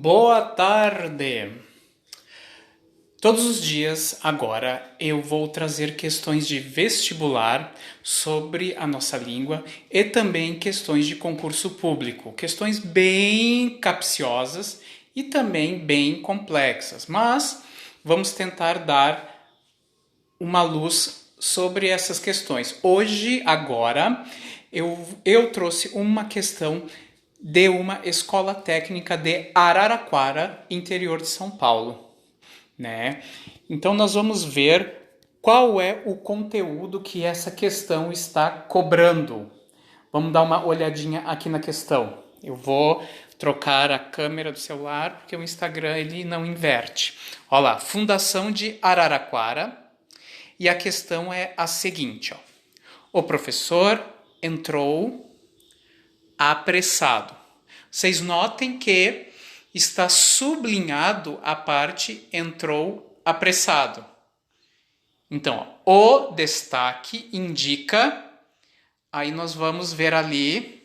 Boa tarde! Todos os dias, agora, eu vou trazer questões de vestibular sobre a nossa língua e também questões de concurso público. Questões bem capciosas e também bem complexas, mas vamos tentar dar uma luz sobre essas questões. Hoje, agora, eu trouxe uma questão de uma escola técnica de Araraquara, interior de São Paulo, né? Então nós vamos ver qual é o conteúdo que essa questão está cobrando. Vamos dar uma olhadinha aqui na questão. Eu vou trocar a câmera do celular porque o Instagram ele não inverte. Olha lá, Fundação de Araraquara. E a questão é a seguinte, ó. O professor entrou apressado. Vocês notem que está sublinhado a parte entrou apressado. Então, ó, o destaque indica, aí nós vamos ver ali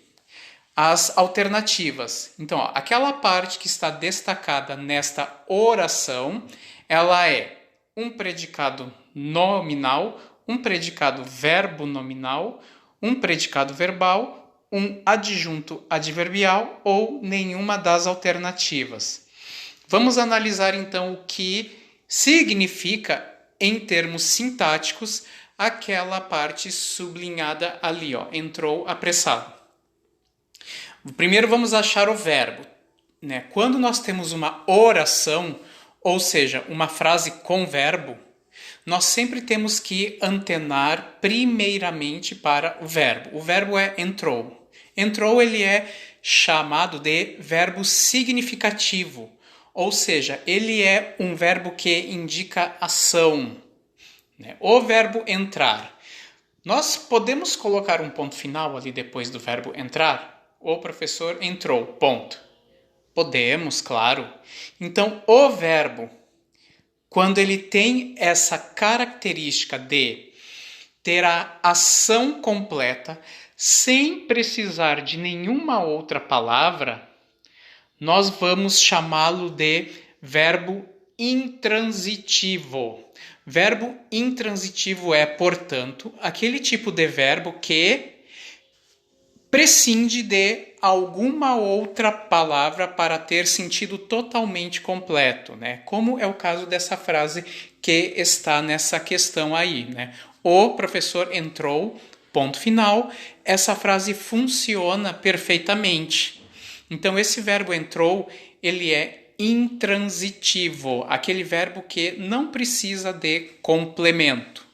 as alternativas. Então, ó, aquela parte que está destacada nesta oração, ela é um predicado nominal, um predicado verbo nominal, um predicado verbal, um adjunto adverbial ou nenhuma das alternativas. Vamos analisar então o que significa, em termos sintáticos, aquela parte sublinhada ali, ó, entrou apressado. Primeiro vamos achar o verbo, né? Quando nós temos uma oração, ou seja, uma frase com verbo, nós sempre temos que antenar primeiramente para o verbo. O verbo é entrou. Entrou, ele é chamado de verbo significativo, ou seja, ele é um verbo que indica ação, né? O verbo entrar. Nós podemos colocar um ponto final ali depois do verbo entrar? O professor entrou, ponto. Podemos, claro. Então, o verbo, quando ele tem essa característica de ter a ação completa, sem precisar de nenhuma outra palavra, nós vamos chamá-lo de verbo intransitivo. Verbo intransitivo é, portanto, aquele tipo de verbo que prescinde de alguma outra palavra para ter sentido totalmente completo, né? Como é o caso dessa frase que está nessa questão aí, né? O professor entrou, ponto final. Essa frase funciona perfeitamente. Então, esse verbo entrou, ele é intransitivo, aquele verbo que não precisa de complemento,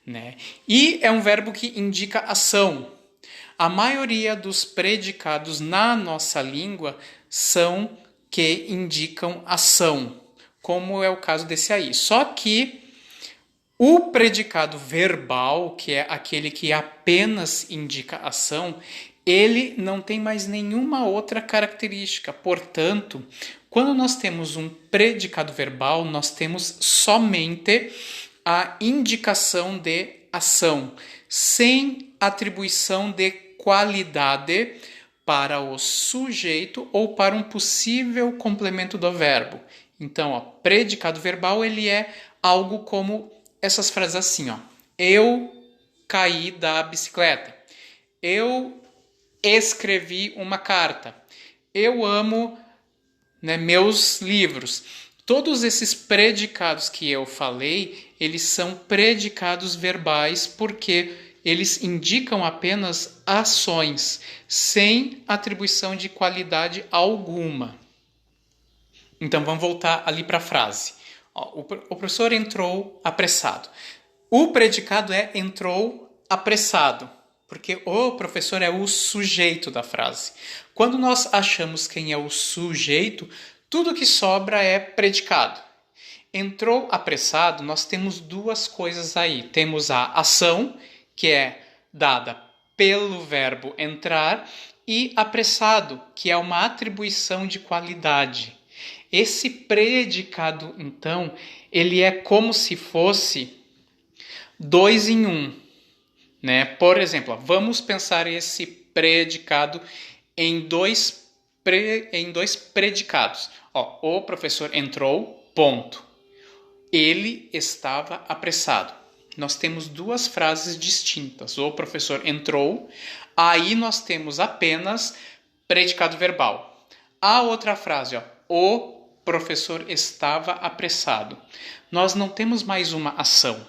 né? E é um verbo que indica ação. A maioria dos predicados na nossa língua são que indicam ação, como é o caso desse aí. Só que o predicado verbal, que é aquele que apenas indica ação, ele não tem mais nenhuma outra característica. Portanto, quando nós temos um predicado verbal, nós temos somente a indicação de ação, sem atribuição de qualidade para o sujeito ou para um possível complemento do verbo. Então, ó, predicado verbal ele é algo como essas frases assim, ó. Eu caí da bicicleta. Eu escrevi uma carta. Eu amo, né, meus livros. Todos esses predicados que eu falei, eles são predicados verbais porque eles indicam apenas ações, sem atribuição de qualidade alguma. Então, vamos voltar ali para a frase. O professor entrou apressado. O predicado é entrou apressado, porque o professor é o sujeito da frase. Quando nós achamos quem é o sujeito, tudo que sobra é predicado. Entrou apressado, nós temos duas coisas aí. Temos a ação, que é dada pelo verbo entrar, e apressado, que é uma atribuição de qualidade. Esse predicado, então, ele é como se fosse 2 em 1, né? Por exemplo, vamos pensar esse predicado em 2 predicados. Ó, o professor entrou, ponto. Ele estava apressado. Nós temos duas frases distintas. O professor entrou, aí nós temos apenas predicado verbal. A outra frase, ó, o professor estava apressado. Nós não temos mais uma ação.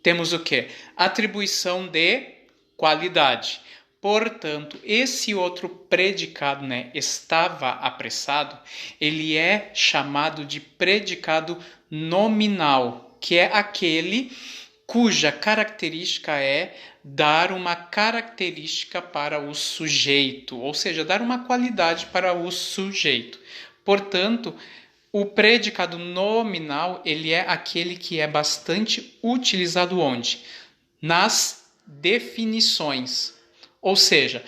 Temos o quê? Atribuição de qualidade. Portanto, esse outro predicado, né, estava apressado, ele é chamado de predicado nominal, que é aquele cuja característica é dar uma característica para o sujeito, ou seja, dar uma qualidade para o sujeito. Portanto, o predicado nominal, ele é aquele que é bastante utilizado onde? Nas definições. Ou seja,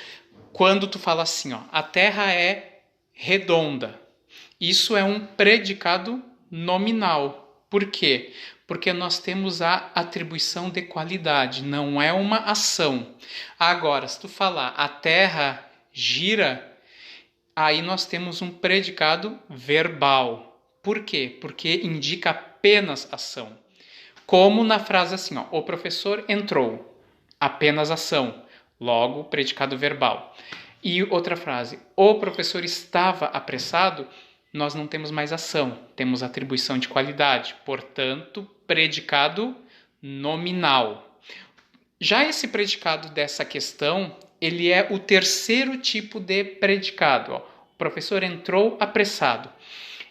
quando tu fala assim, ó, a Terra é redonda, isso é um predicado nominal. Por quê? Porque nós temos a atribuição de qualidade, não é uma ação. Agora, se tu falar a Terra gira, aí nós temos um predicado verbal. Por quê? Porque indica apenas ação. Como na frase assim, ó, o professor entrou, apenas ação. Logo, predicado verbal. E outra frase, o professor estava apressado, nós não temos mais ação, temos atribuição de qualidade, portanto, predicado nominal. Já esse predicado dessa questão, ele é o terceiro tipo de predicado. Ó. O professor entrou apressado.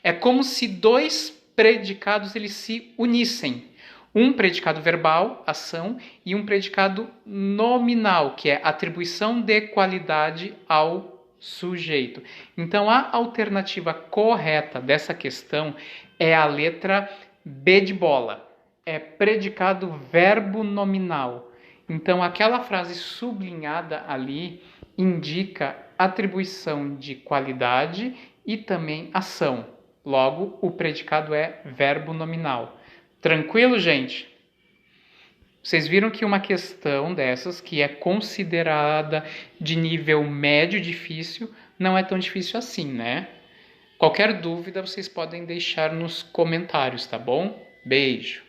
É como se dois predicados eles se unissem. Um predicado verbal, ação, e um predicado nominal, que é atribuição de qualidade ao sujeito. Então, a alternativa correta dessa questão é a letra B de bola. É predicado verbo nominal. Então, aquela frase sublinhada ali indica atribuição de qualidade e também ação. Logo, o predicado é verbo nominal. Tranquilo, gente? Vocês viram que uma questão dessas, que é considerada de nível médio difícil, não é tão difícil assim, né? Qualquer dúvida, vocês podem deixar nos comentários, tá bom? Beijo!